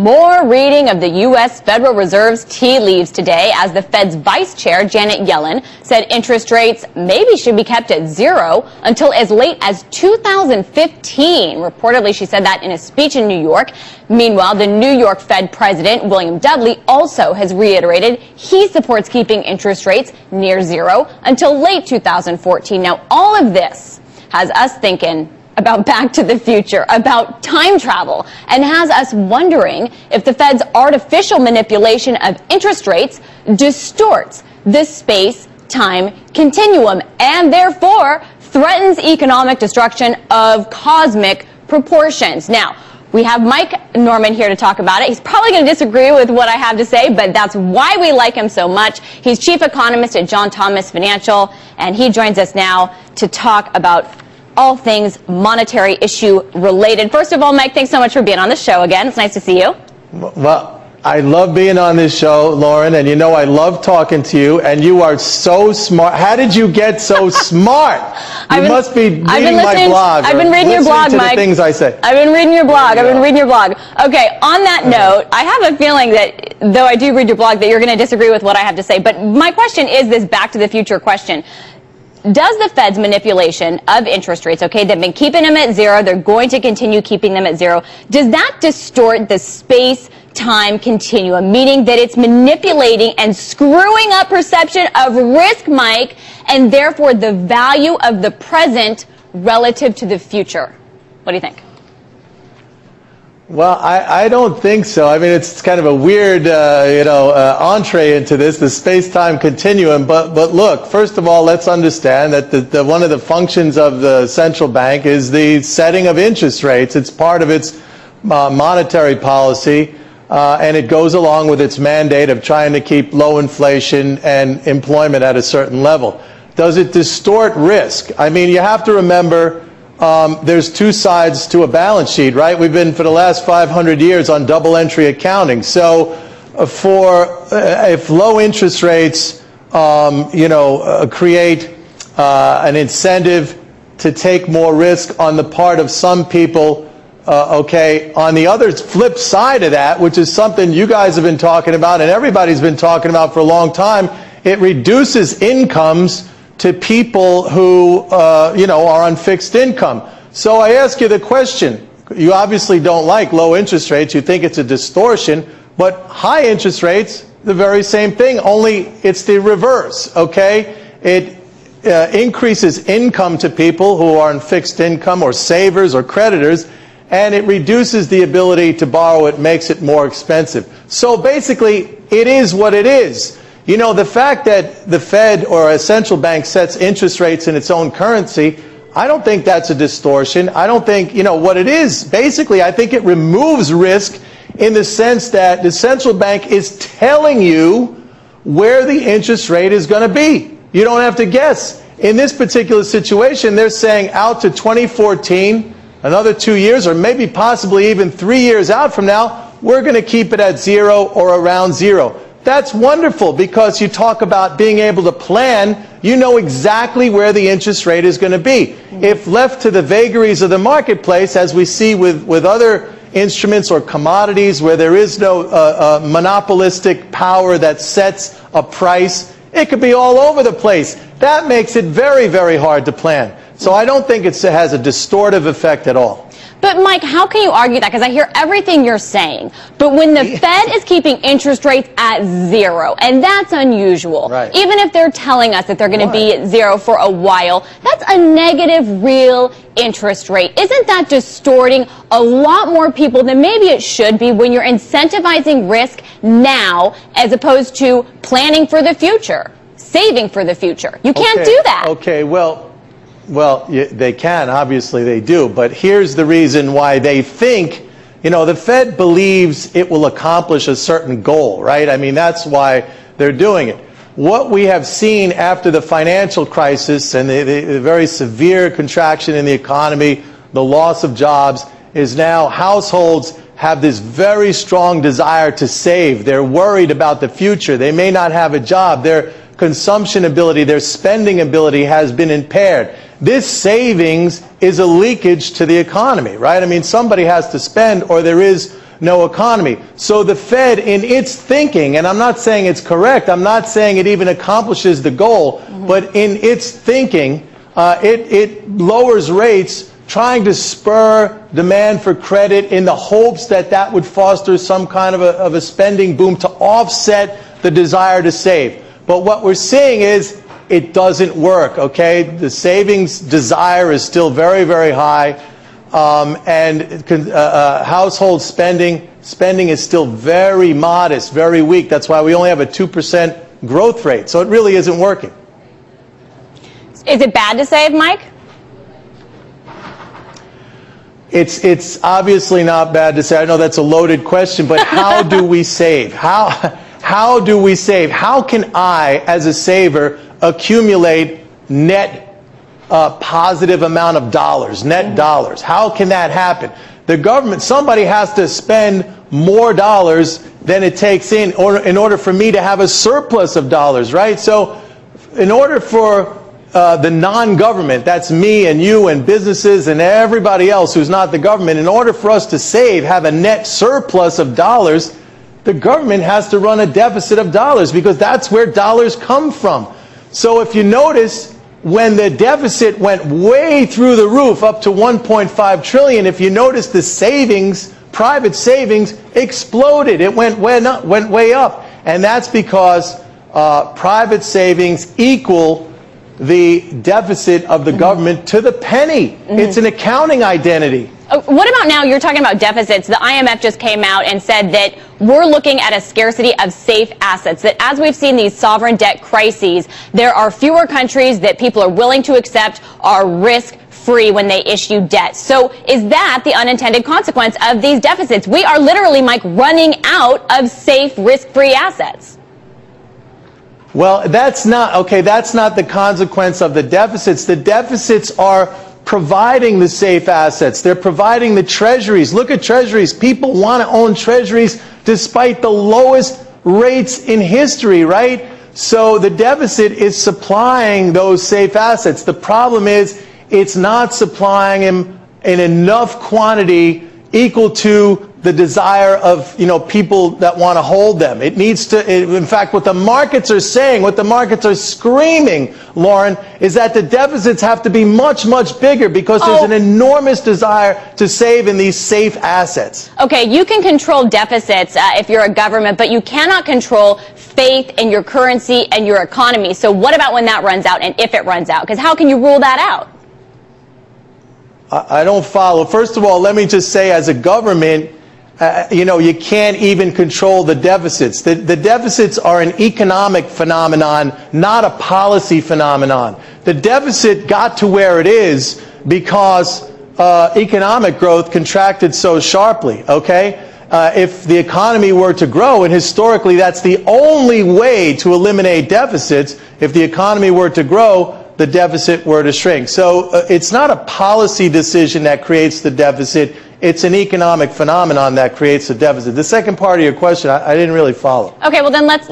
more reading of the U.S. Federal Reserve's tea leaves today, as the Fed's vice chair, Janet Yellen, said interest rates maybe should be kept at zero until as late as 2015. Reportedly, she said that in a speech in New York. Meanwhile, the New York Fed president, William Dudley, also has reiterated he supports keeping interest rates near zero until late 2014. Now, all of this has us thinking about Back to the Future, about time travel, and has us wondering if the Fed's artificial manipulation of interest rates distorts the space-time continuum and therefore threatens economic destruction of cosmic proportions. Now, we have Mike Norman here to talk about it. He's probably going to disagree with what I have to say, but that's why we like him so much. He's chief economist at John Thomas Financial, and he joins us now to talk about all things monetary issue related. First of all, Mike, thanks so much for being on the show again. It's nice to see you. Well, I love being on this show, Lauren, and you know I love talking to you, and you are so smart. How did you get so smart? You must be reading my blog. I've been reading your blog, Mike. The things I say. I've been reading your blog. I've been reading your blog. Okay, on that note, I have a feeling that, though I do read your blog, that you're going to disagree with what I have to say. But my question is this Back to the Future question. Does the Fed's manipulation of interest rates, okay, they've been keeping them at zero, they're going to continue keeping them at zero, does that distort the space-time continuum, meaning that it's manipulating and screwing up perception of risk, Mike, and therefore the value of the present relative to the future? What do you think? Well, I don't think so. I mean, it's kind of a weird, entree into this, the space-time continuum. But look, first of all, let's understand that one of the functions of the central bank is the setting of interest rates. It's part of its monetary policy, and it goes along with its mandate of trying to keep low inflation and employment at a certain level. Does it distort risk? I mean, you have to remember, there's two sides to a balance sheet, right? We've been for the last 500 years on double entry accounting. So if low interest rates, create an incentive to take more risk on the part of some people, on the other flip side of that, which is something you guys have been talking about and everybody's been talking about for a long time, it reduces incomes to people who, are on fixed income. So I ask you the question. You obviously don't like low interest rates. You think it's a distortion. But high interest rates, the very same thing, only it's the reverse, okay? It increases income to people who are on fixed income or savers or creditors, and it reduces the ability to borrow. It makes it more expensive. So basically, it is what it is. You know, the fact that the Fed or a central bank sets interest rates in its own currency, I don't think that's a distortion. I don't think, what it is. Basically, I think it removes risk in the sense that the central bank is telling you where the interest rate is going to be. You don't have to guess. In this particular situation, they're saying out to 2014, another 2 years, or maybe possibly even 3 years out from now, we're going to keep it at zero or around zero. That's wonderful, because you talk about being able to plan. You know exactly where the interest rate is going to be. If left to the vagaries of the marketplace, as we see with other instruments or commodities where there is no monopolistic power that sets a price, it could be all over the place. That makes it very, very hard to plan. So I don't think it has a distortive effect at all. But, Mike, how can you argue that? Because I hear everything you're saying. But when the Fed is keeping interest rates at zero, and that's unusual, right, even if they're telling us that they're going to be at zero for a while, that's a negative real interest rate. Isn't that distorting a lot more people than maybe it should be when you're incentivizing risk now as opposed to planning for the future, saving for the future? You can't do that. Okay, well, they can, obviously they do, but here's the reason why they think, the Fed believes it will accomplish a certain goal, right? I mean, that's why they're doing it. What we have seen after the financial crisis and the very severe contraction in the economy, the loss of jobs, is now households have this very strong desire to save. They're worried about the future. They may not have a job. Their consumption ability, their spending ability has been impaired. This savings is a leakage to the economy, right? I mean, somebody has to spend, or there is no economy. So the Fed, in its thinking, and I'm not saying it's correct, I'm not saying it even accomplishes the goal, but in its thinking, it lowers rates, trying to spur demand for credit in the hopes that that would foster some kind of a spending boom to offset the desire to save. But what we're seeing is it doesn't work, okay? The savings desire is still very, very high, and household spending is still very modest, very weak. That's why we only have a 2% growth rate. So it really isn't working. Is it bad to save, Mike? It's obviously not bad to say. I know that's a loaded question, but how do we save? How do we save? How can I, as a saver, accumulate net positive amount of dollars, net dollars? How can that happen? The government, somebody has to spend more dollars than it takes in order for me to have a surplus of dollars, right? So in order for the non-government, that's me and you and businesses and everybody else who's not the government, in order for us to save, have a net surplus of dollars, the government has to run a deficit of dollars because that's where dollars come from. So if you notice, when the deficit went way through the roof, up to 1.5 trillion, if you notice the savings, private savings, exploded. It went way up. And that's because private savings equal the deficit of the government to the penny. It's an accounting identity. What about now? You're talking about deficits. The IMF just came out and said that we're looking at a scarcity of safe assets, that as we've seen these sovereign debt crises, there are fewer countries that people are willing to accept are risk-free when they issue debt. So is that the unintended consequence of these deficits? We are literally, Mike, running out of safe, risk-free assets. Well, that's not the consequence of the deficits. The deficits are providing the safe assets. They're providing the treasuries. Look at treasuries. People want to own treasuries despite the lowest rates in history, right? So the deficit is supplying those safe assets. The problem is it's not supplying them in enough quantity equal to the desire of, people that want to hold them. It needs to, in fact, what the markets are saying, what the markets are screaming, Lauren, is that the deficits have to be much, much bigger because there's an enormous desire to save in these safe assets. Okay, you can control deficits if you're a government, but you cannot control faith in your currency and your economy. So what about when that runs out and if it runs out? Because how can you rule that out? I don't follow. First of all, let me just say, as a government, you can't even control the deficits. The deficits are an economic phenomenon, not a policy phenomenon. The deficit got to where it is because economic growth contracted so sharply, okay? If the economy were to grow, and historically that's the only way to eliminate deficits, if the economy were to grow, the deficit were to shrink. So it's not a policy decision that creates the deficit. It's an economic phenomenon that creates the deficit. The second part of your question, I didn't really follow. Okay, well then let's